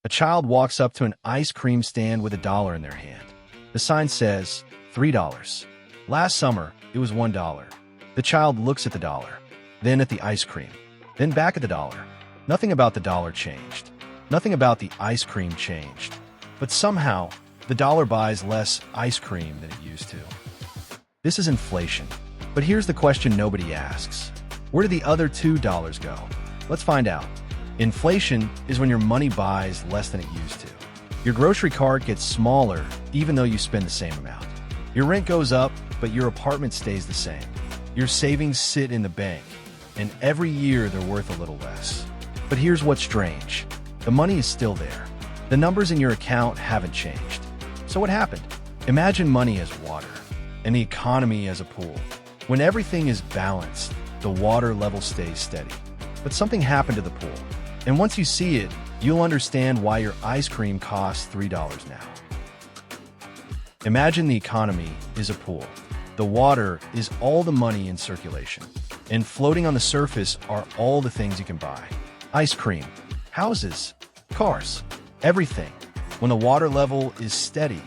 A child walks up to an ice cream stand with $1 in their hand. The sign says, $3. Last summer, it was $1. The child looks at the dollar, then at the ice cream, then back at the dollar. Nothing about the dollar changed. Nothing about the ice cream changed. But somehow, the dollar buys less ice cream than it used to. This is inflation. But here's the question nobody asks. Where do the other $2 go? Let's find out. Inflation is when your money buys less than it used to. Your grocery cart gets smaller even though you spend the same amount. Your rent goes up, but your apartment stays the same. Your savings sit in the bank, and every year they're worth a little less. But here's what's strange. The money is still there. The numbers in your account haven't changed. So what happened? Imagine money as water, and the economy as a pool. When everything is balanced, the water level stays steady. But something happened to the pool. And once you see it, you'll understand why your ice cream costs $3 now. Imagine the economy is a pool. The water is all the money in circulation. And floating on the surface are all the things you can buy. Ice cream, houses, cars, everything. When the water level is steady,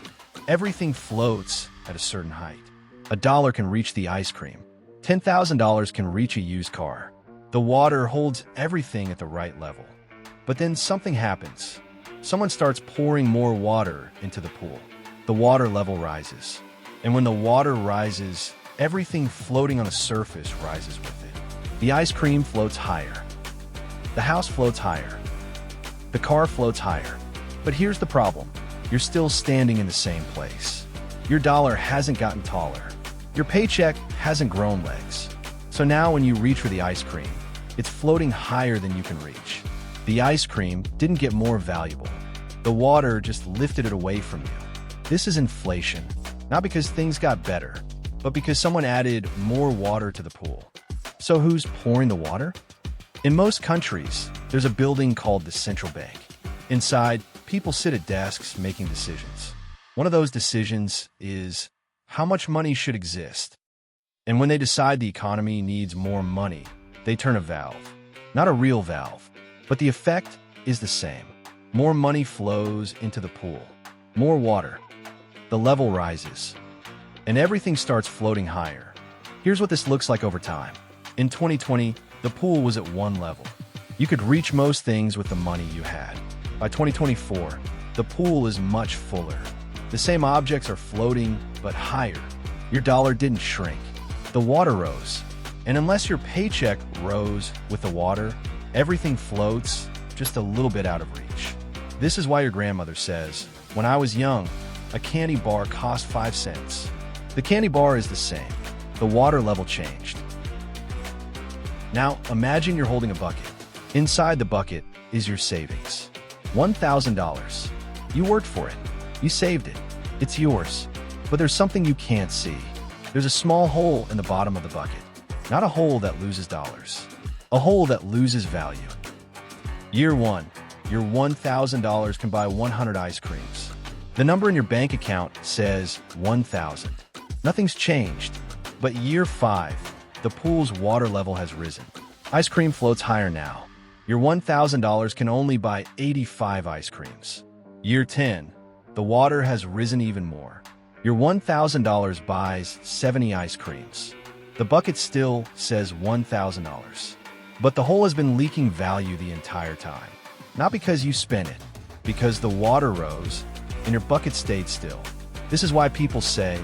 everything floats at a certain height. $1 can reach the ice cream. $10,000 can reach a used car. The water holds everything at the right level. But then something happens. Someone starts pouring more water into the pool. The water level rises. And when the water rises, everything floating on the surface rises with it. The ice cream floats higher. The house floats higher. The car floats higher. But here's the problem. You're still standing in the same place. Your dollar hasn't gotten taller. Your paycheck hasn't grown legs. So now when you reach for the ice cream, it's floating higher than you can reach. The ice cream didn't get more valuable. The water just lifted it away from you. This is inflation, not because things got better, but because someone added more water to the pool. So who's pouring the water? In most countries, there's a building called the central bank. Inside, people sit at desks making decisions. One of those decisions is how much money should exist. And when they decide the economy needs more money, they turn a valve. Not a real valve, but the effect is the same. More money flows into the pool. More water. The level rises. And everything starts floating higher. Here's what this looks like over time. In 2020, the pool was at one level. You could reach most things with the money you had. By 2024, the pool is much fuller. The same objects are floating, but higher. Your dollar didn't shrink. The water rose. And unless your paycheck rose with the water, everything floats just a little bit out of reach. This is why your grandmother says, when I was young, a candy bar cost 5 cents. The candy bar is the same. The water level changed. Now, imagine you're holding a bucket. Inside the bucket is your savings. $1,000. You worked for it. You saved it. It's yours. But there's something you can't see. There's a small hole in the bottom of the bucket. Not a hole that loses dollars. A hole that loses value. Year 1. Your $1,000 can buy 100 ice creams. The number in your bank account says 1,000. Nothing's changed. But year 5, the pool's water level has risen. Ice cream floats higher now. Your $1,000 can only buy 85 ice creams. Year 10, the water has risen even more. Your $1,000 buys 70 ice creams. The bucket still says $1,000. But the hole has been leaking value the entire time. Not because you spent it, because the water rose and your bucket stayed still. This is why people say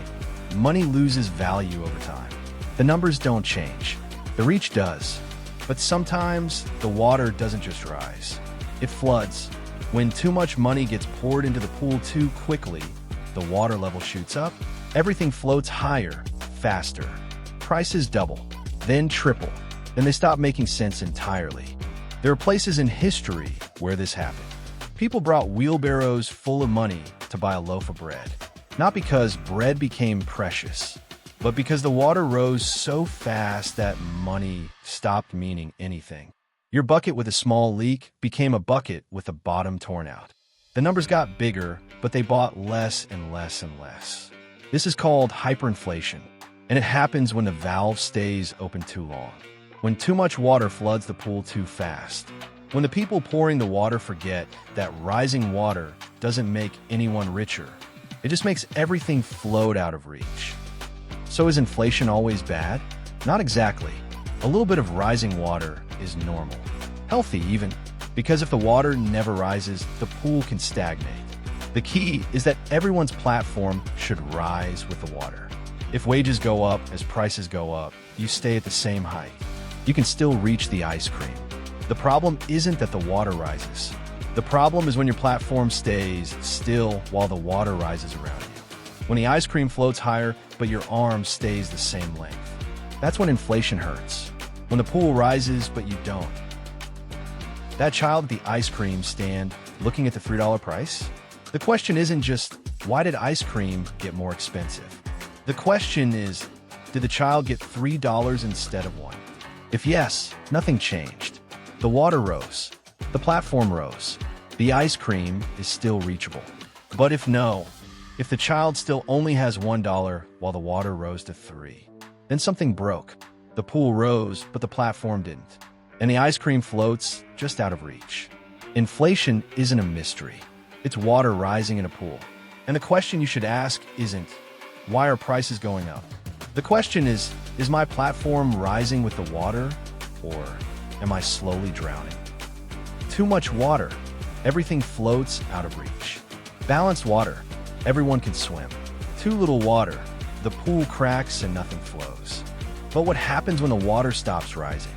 money loses value over time. The numbers don't change. The reach does. But sometimes the water doesn't just rise. It floods. When too much money gets poured into the pool too quickly, the water level shoots up. Everything floats higher, faster. Prices double, then triple. Then they stop making sense entirely. There are places in history where this happened. People brought wheelbarrows full of money to buy a loaf of bread. Not because bread became precious, but because the water rose so fast that money stopped meaning anything. Your bucket with a small leak became a bucket with the bottom torn out. The numbers got bigger, but they bought less and less and less. This is called hyperinflation, and it happens when the valve stays open too long. When too much water floods the pool too fast. When the people pouring the water forget that rising water doesn't make anyone richer, it just makes everything float out of reach. So is inflation always bad? Not exactly. A little bit of rising water is normal. Healthy even, because if the water never rises, the pool can stagnate. The key is that everyone's platform should rise with the water. If wages go up as prices go up, you stay at the same height. You can still reach the ice cream. The problem isn't that the water rises. The problem is when your platform stays still while the water rises around you. When the ice cream floats higher, but your arm stays the same length. That's when inflation hurts. When the pool rises, but you don't. That child at the ice cream stand looking at the $3 price? The question isn't just, why did ice cream get more expensive? The question is, did the child get $3 instead of $1? If yes, nothing changed. The water rose. The platform rose. The ice cream is still reachable. But if no, if the child still only has $1 while the water rose to $3, then something broke. The pool rose, but the platform didn't. And the ice cream floats just out of reach. Inflation isn't a mystery. It's water rising in a pool. And the question you should ask isn't, why are prices going up? The question is my platform rising with the water, or am I slowly drowning? Too much water, everything floats out of reach. Balanced water, everyone can swim. Too little water, the pool cracks and nothing flows. But what happens when the water stops rising?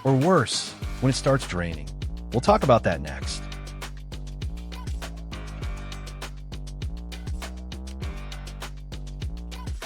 Or worse, when it starts draining? We'll talk about that next.